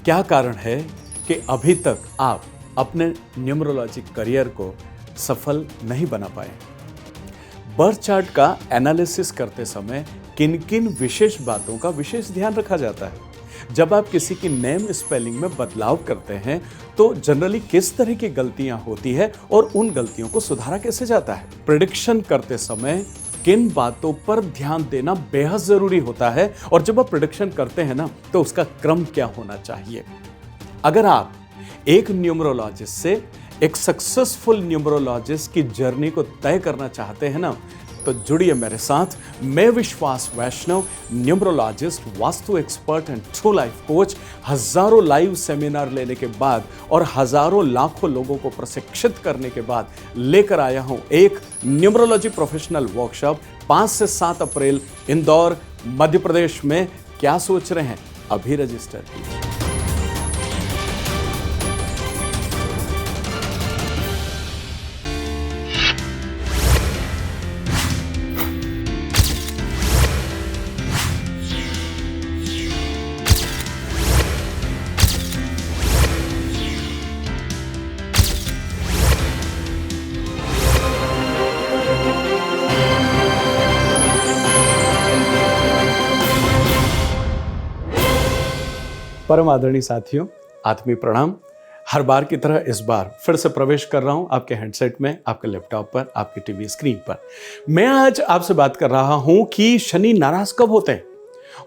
क्या कारण है कि अभी तक आप अपने न्यूमरोलॉजी करियर को सफल नहीं बना पाए? बर्थ चार्ट का एनालिसिस करते समय किन किन विशेष बातों का विशेष ध्यान रखा जाता है? जब आप किसी की नेम स्पेलिंग में बदलाव करते हैं तो जनरली किस तरह की गलतियां होती है और उन गलतियों को सुधारा कैसे जाता है? प्रेडिक्शन करते समय किन बातों पर ध्यान देना बेहद जरूरी होता है और जब आप प्रेडिक्शन करते हैं ना तो उसका क्रम क्या होना चाहिए? अगर आप एक न्यूमरोलॉजिस्ट से एक सक्सेसफुल न्यूमरोलॉजिस्ट की जर्नी को तय करना चाहते हैं ना तो जुड़िए मेरे साथ। मैं Vishwas Vaishnav, numerologist, vastu expert and true life coach, हजारों लाइव सेमिनार लेने के बाद और हजारों लाखों लोगों को प्रशिक्षित करने के बाद लेकर आया हूं एक न्यूमरोलॉजी प्रोफेशनल वर्कशॉप 5 से 7 अप्रैल इंदौर, मध्य प्रदेश में। क्या सोच रहे हैं? अभी रजिस्टर कीजिए। परम आदरणीय साथियों, आत्मीय प्रणाम। हर बार की तरह इस बार फिर से प्रवेश कर रहा हूं आपके हैंडसेट में, आपके लैपटॉप पर, आपकी टीवी स्क्रीन पर। मैं आज आपसे बात कर रहा हूं कि शनि नाराज कब होते हैं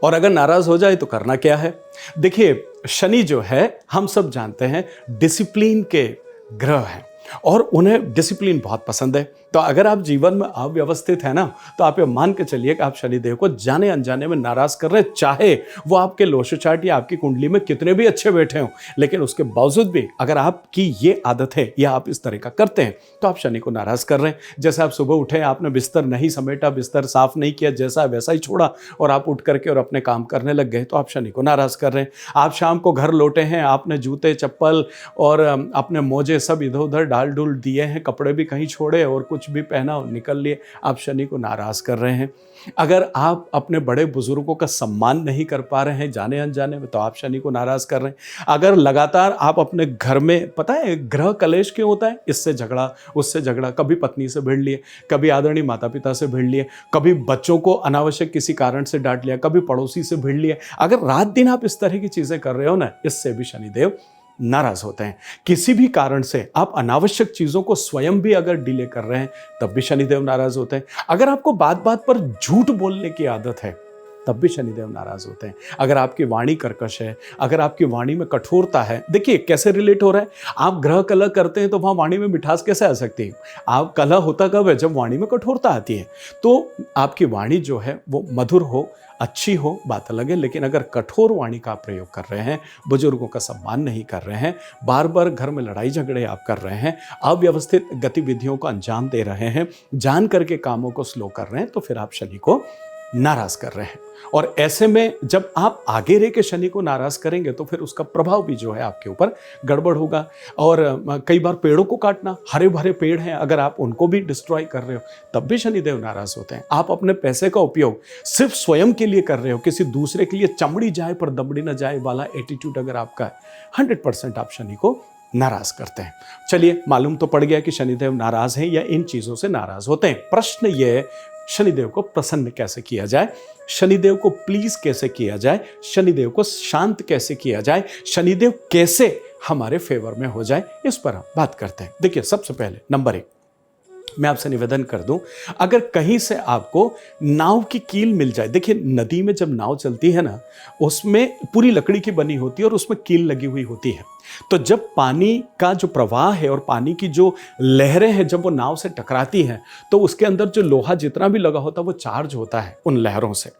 और अगर नाराज हो जाए तो करना क्या है। देखिए, शनि जो है हम सब जानते हैं डिसिप्लिन के ग्रह हैं और उन्हें डिसिप्लिन बहुत पसंद है। तो अगर आप जीवन में अव्यवस्थित है ना तो आप ये मान के चलिए कि आप शनिदेव को जाने अनजाने में नाराज कर रहे हैं, चाहे वो आपके लोशो चार्ट या आपकी कुंडली में कितने भी अच्छे बैठे हों। लेकिन उसके बावजूद भी अगर आपकी ये आदत है या आप इस तरह का करते हैं तो आप शनि को नाराज कर रहे हैं। जैसे आप सुबह उठे, आपने बिस्तर नहीं समेटा, बिस्तर साफ नहीं किया, जैसा वैसा ही छोड़ा और आप उठ करके और अपने काम करने लग गए तो आप शनि को नाराज कर रहे हैं। आप शाम को घर लौटे हैं, आपने जूते, चप्पल और अपने मोजे सब इधर उधर डाल डुल दिए हैं, कपड़े भी कहीं छोड़े और कुछ भी पहना और निकल लिए, आप शनि को नाराज कर रहे हैं। अगर आप अपने बड़े बुजुर्गों का सम्मान नहीं कर पा रहे हैं जाने अनजाने में तो आप शनि को नाराज कर रहे हैं। अगर लगातार आप अपने घर में, पता है ग्रह कलेश क्यों होता है? इससे झगड़ा, उससे झगड़ा, कभी पत्नी से भिड़ लिए, कभी आदरणीय माता पिता से भिड़ लिए, कभी बच्चों को अनावश्यक किसी कारण से डांट लिया, कभी पड़ोसी से भिड़ लिए। अगर रात दिन आप इस तरह की चीजें कर रहे हो ना, इससे भी शनिदेव नाराज होते हैं। किसी भी कारण से आप अनावश्यक चीजों को स्वयं भी अगर डिले कर रहे हैं तब भी शनिदेव नाराज होते हैं। अगर आपको बात बात पर झूठ बोलने की आदत है तब भी शनिदेव नाराज होते हैं। अगर आपकी वाणी कर्कश है, अगर आपकी वाणी में कठोरता है, देखिए कैसे रिलेट हो रहा है। आप ग्रह कलह करते हैं तो वहां वाणी में मिठास कैसे आ सकती है? आप कलह होता कब है? जब वाणी में कठोरता आती है। तो आपकी वाणी जो है वो मधुर हो, अच्छी हो, बात अलग है, लेकिन अगर कठोर वाणी का प्रयोग कर रहे हैं, बुजुर्गों का सम्मान नहीं कर रहे हैं, बार बार घर में लड़ाई झगड़े आप कर रहे हैं, अव्यवस्थित गतिविधियों को अंजाम दे रहे हैं, जान करके कामों को स्लो कर रहे हैं, तो फिर आप शनि को नाराज कर रहे हैं। और ऐसे में जब आप आगे रह के शनि को नाराज करेंगे तो फिर उसका प्रभाव भी जो है आपके ऊपर गड़बड़ होगा। और कई बार पेड़ों को काटना, हरे भरे पेड़ हैं, अगर आप उनको भी डिस्ट्रॉय कर रहे हो तब भी शनिदेव नाराज होते हैं। आप अपने पैसे का उपयोग सिर्फ स्वयं के लिए कर रहे हो, किसी दूसरे के लिए चमड़ी जाए पर दमड़ी न जाए वाला एटीट्यूड अगर आपका है, 100% आप शनि को नाराज करते हैं। चलिए, मालूम तो पड़ गया कि शनिदेव नाराज हैं या इन चीजों से नाराज होते हैं। प्रश्न ये है, शनिदेव को प्रसन्न कैसे किया जाए, शनिदेव को प्लीज कैसे किया जाए, शनिदेव को शांत कैसे किया जाए, शनिदेव कैसे हमारे फेवर में हो जाए, इस पर हम बात करते हैं। देखिए, सबसे पहले नंबर 1 मैं आपसे निवेदन कर दूं, अगर कहीं से आपको नाव की कील मिल जाए। देखिए, नदी में जब नाव चलती है ना, उसमें पूरी लकड़ी की बनी होती है और उसमें कील लगी हुई होती है। तो जब पानी का जो प्रवाह है और पानी की जो लहरें हैं, जब वो नाव से टकराती हैं तो उसके अंदर जो लोहा जितना भी लगा होता है वो चार्ज होता है उन लहरों से।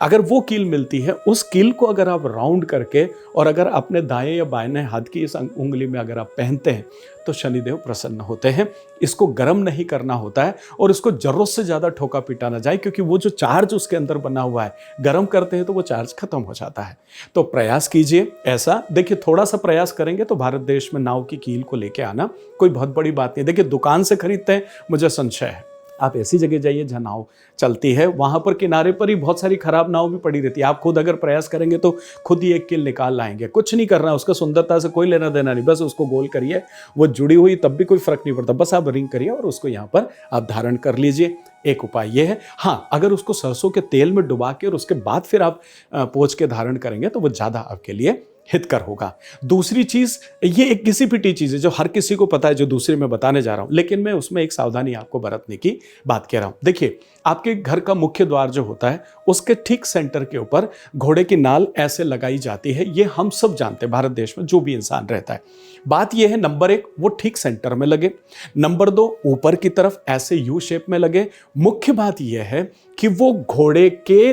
अगर वो कील मिलती है, उस कील को अगर आप राउंड करके और अगर अपने दाएं या बाएं हाथ की इस उंगली में अगर आप पहनते हैं तो शनिदेव प्रसन्न होते हैं। इसको गर्म नहीं करना होता है और इसको जरूरत से ज्यादा ठोका पीटा ना जाए, क्योंकि वो जो चार्ज उसके अंदर बना हुआ है, गर्म करते हैं तो वो चार्ज खत्म हो जाता है। तो प्रयास कीजिए ऐसा। देखिए, थोड़ा सा प्रयास करेंगे तो भारत देश में नाव की कील को लेके आना कोई बहुत बड़ी बात नहीं। देखिए, दुकान से खरीदते हैं, मुझे संशय है आप ऐसी जगह जाइए जहाँ नाव चलती है, वहाँ पर किनारे पर ही बहुत सारी खराब नाव भी पड़ी रहती है। आप खुद अगर प्रयास करेंगे तो खुद ही एक कील निकाल लाएंगे। कुछ नहीं करना, उसका सुंदरता से कोई लेना देना नहीं, बस उसको गोल करिए, वो जुड़ी हुई तब भी कोई फर्क नहीं पड़ता, बस आप रिंग करिए और उसको यहाँ पर आप धारण कर लीजिए। एक उपाय ये है। हाँ, अगर उसको सरसों के तेल में डुबा के और उसके बाद फिर आप पोंछ के धारण करेंगे तो वो ज़्यादा आपके लिए हितकर होगा। दूसरी चीज, ये एक घिसी पिटी चीज है जो हर किसी को पता है, जो दूसरी मैं बताने जा रहा हूं, लेकिन मैं उसमें एक सावधानी आपको बरतने की बात कह रहा हूं। देखिए, आपके घर का मुख्य द्वार जो होता है उसके ठीक सेंटर के ऊपर घोड़े की नाल ऐसे लगाई जाती है। ये हम सब जानते हैं, भारत देश में जो भी इंसान रहता है। बात यह है, नंबर 1 वो ठीक सेंटर में लगे, नंबर 2 ऊपर की तरफ ऐसे यू शेप में लगे। मुख्य बात यह है कि वो घोड़े के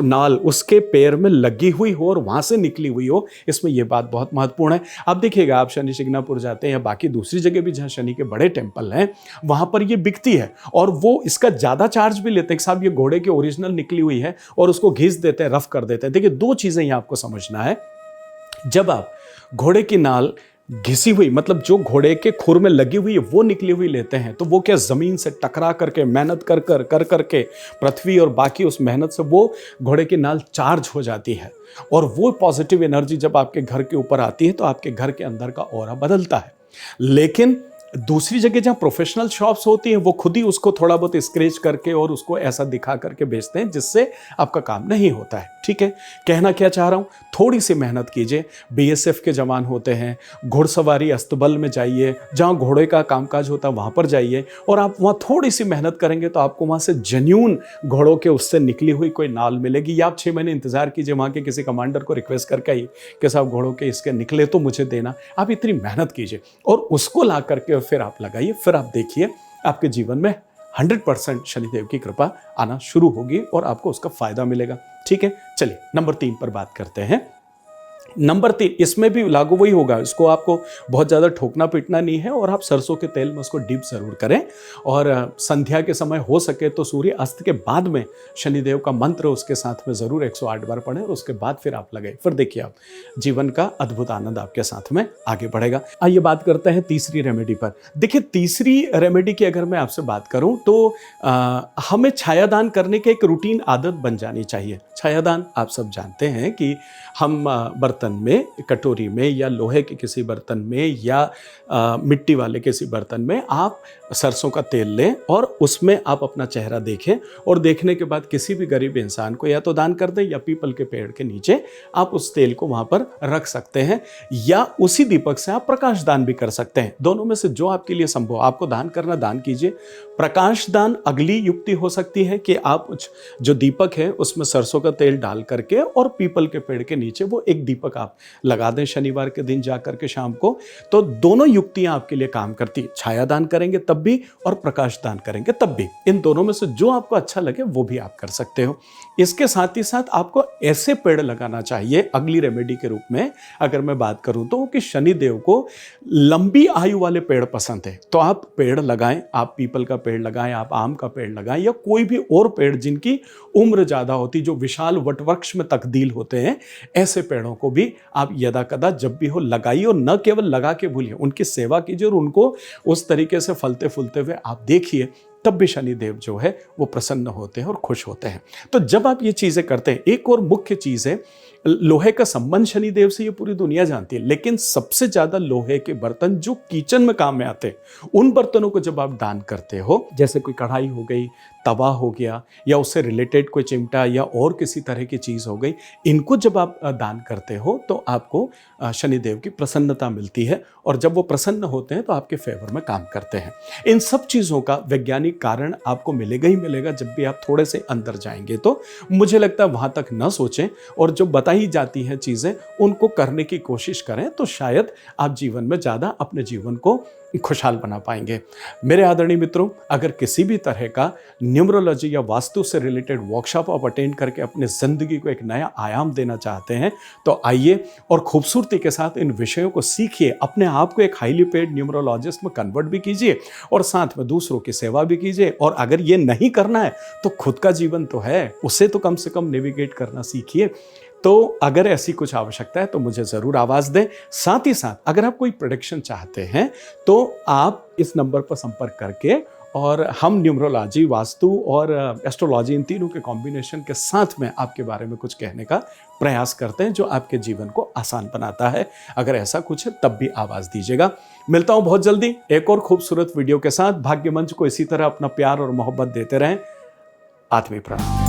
नाल उसके पैर में लगी हुई हो और वहां से निकली हुई हो। इसमें यह बात बहुत महत्वपूर्ण है। आप देखिएगा, आप शनि शिंगणापुर जाते हैं या बाकी दूसरी जगह भी जहां शनि के बड़े टेंपल हैं, वहां पर यह बिकती है और वो इसका ज्यादा चार्ज भी लेते हैं कि साहब ये घोड़े की ओरिजिनल निकली हुई है, और उसको घिस देते हैं, रफ कर देते हैं। देखिए, 2 चीजें यहां आपको समझना है। जब आप घोड़े की नाल घिसी हुई, मतलब जो घोड़े के खुर में लगी हुई है वो निकली हुई लेते हैं, तो वो क्या जमीन से टकरा करके मेहनत कर करके पृथ्वी और बाकी उस मेहनत से वो घोड़े की नाल चार्ज हो जाती है, और वो पॉजिटिव एनर्जी जब आपके घर के ऊपर आती है तो आपके घर के अंदर का ऑरा बदलता है। लेकिन दूसरी जगह जहां प्रोफेशनल शॉप्स होती हैं, वो खुद ही उसको थोड़ा बहुत स्क्रैच करके और उसको ऐसा दिखा करके बेचते हैं जिससे आपका काम नहीं होता है। ठीक है, कहना क्या चाह रहा हूं, थोड़ी सी मेहनत कीजिए। बीएसएफ के जवान होते हैं, घुड़सवारी अस्तबल में जाइए, जहां घोड़े का कामकाज होता है वहां पर जाइए, और आप वहां थोड़ी सी मेहनत करेंगे तो आपको वहां से जेन्यून घोड़ों के उससे निकली हुई कोई नाल मिलेगी। या आप 6 महीने इंतजार कीजिए, वहां के किसी कमांडर को रिक्वेस्ट करके आइए कि साहब घोड़ों के इसके निकले तो मुझे देना। आप इतनी मेहनत कीजिए और उसको ला करके फिर आप लगाइए, फिर आप देखिए आपके जीवन में 100% शनिदेव की कृपा आना शुरू होगी और आपको उसका फायदा मिलेगा। ठीक है, चलिए नंबर 3 पर बात करते हैं। नंबर 3, इसमें भी लागू वही होगा, इसको आपको बहुत ज़्यादा ठोकना पीटना नहीं है, और आप सरसों के तेल में उसको डीप जरूर करें, और संध्या के समय हो सके तो सूर्य अस्त के बाद में शनिदेव का मंत्र उसके साथ में ज़रूर 108 बार पढ़ें, और उसके बाद फिर आप लगाएं। फिर देखिए, आप जीवन का अद्भुत आनंद आपके साथ में आगे बढ़ेगा। आइए बात करते हैं तीसरी रेमेडी पर। देखिए, तीसरी रेमेडी की अगर मैं आपसे बात करूं तो हमें छायादान करने की एक रूटीन आदत बन जानी चाहिए। छायादान आप सब जानते हैं कि हम बर्तन में, कटोरी में, या लोहे के किसी बर्तन में, या मिट्टी वाले किसी बर्तन में आप सरसों का तेल लें और उसमें आप अपना चेहरा देखें, और देखने के बाद किसी भी गरीब इंसान को या तो दान कर दें, या पीपल के पेड़ के नीचे आप उस तेल को वहां पर रख सकते हैं, या उसी दीपक से आप प्रकाश दान भी कर सकते हैं। दोनों में से जो आपके लिए संभव, आपको दान करना दान कीजिए। प्रकाश दान अगली युक्ति हो सकती है कि आप जो दीपक है उसमें सरसों का तेल डाल करके और पीपल के पेड़ के नीचे वो एक दीपक आप लगा दें शनिवार के दिन जाकर के शाम को। तो दोनों युक्तियां आपके लिए काम करती है। छाया दान करेंगे तब भी और प्रकाश दान करेंगे तब भी, इन दोनों में से जो आपको अच्छा लगे वो भी आप कर सकते हो। इसके साथ ही साथ आपको ऐसे पेड़ लगाना चाहिए अगली रेमेडी के रूप में, अगर मैं बात करूं तो, कि शनिदेव को लंबी आयु वाले पेड़ पसंद है, तो आप पेड़ लगाएं। आप पीपल का पेड़ लगाएं, आप आम का पेड़ लगाएं, या कोई भी और पेड़ जिनकी उम्र ज्यादा होती, जो विशाल वटवृक्ष में तब्दील होते हैं, ऐसे पेड़ों को भी आप यदा कदा जब भी हो लगाइए, और न केवल लगा के भूलिए, उनकी सेवा कीजिए और उनको उस तरीके से फलते फूलते हुए आप देखिए, तब भी शनिदेव जो है वो प्रसन्न होते हैं और खुश होते हैं। तो जब आप ये चीजें करते हैं, एक और मुख्य चीज है, लोहे का संबंध शनिदेव से ये पूरी दुनिया जानती है, लेकिन सबसे ज्यादा लोहे के बर्तन जो किचन में काम में आते हैं, उन बर्तनों को जब आप दान करते हो, जैसे कोई कढ़ाई हो गई, तवा हो गया, या उससे रिलेटेड कोई चिमटा या और किसी तरह की चीज हो गई, इनको जब आप दान करते हो तो आपको शनिदेव की प्रसन्नता मिलती है, और जब वो प्रसन्न होते हैं तो आपके फेवर में काम करते हैं। इन सब चीजों का वैज्ञानिक कारण आपको मिलेगा ही मिलेगा जब भी आप थोड़े से अंदर जाएंगे। तो मुझे लगता है वहां तक न सोचें, और जो बताई जाती हैं चीजें उनको करने की कोशिश करें, तो शायद आप जीवन में ज्यादा अपने जीवन को खुशहाल बना पाएंगे। मेरे आदरणीय मित्रों, अगर किसी भी तरह का न्यूमरोलॉजी या वास्तु से रिलेटेड वर्कशॉप आप अटेंड करके अपने जिंदगी को एक नया आयाम देना चाहते हैं, तो आइए और खूबसूरती के साथ इन विषयों को सीखिए, अपने आप को एक हाईली पेड न्यूमरोलॉजिस्ट में कन्वर्ट भी कीजिए, और साथ में दूसरों की सेवा भी कीजिए। और अगर ये नहीं करना है तो खुद का जीवन तो है, उसे तो कम से कम नेविगेट करना सीखिए। तो अगर ऐसी कुछ आवश्यकता है तो मुझे ज़रूर आवाज़ दें। साथ ही साथ अगर आप कोई प्रेडिक्शन चाहते हैं तो आप इस नंबर पर संपर्क करके और हम न्यूमरोलॉजी, वास्तु और एस्ट्रोलॉजी, इन तीनों के कॉम्बिनेशन के साथ में आपके बारे में कुछ कहने का प्रयास करते हैं जो आपके जीवन को आसान बनाता है। अगर ऐसा कुछ है तब भी आवाज़ दीजिएगा। मिलता हूँ बहुत जल्दी एक और खूबसूरत वीडियो के साथ। भाग्य मंच को इसी तरह अपना प्यार और मोहब्बत देते रहें। आत्मीय प्रणाम।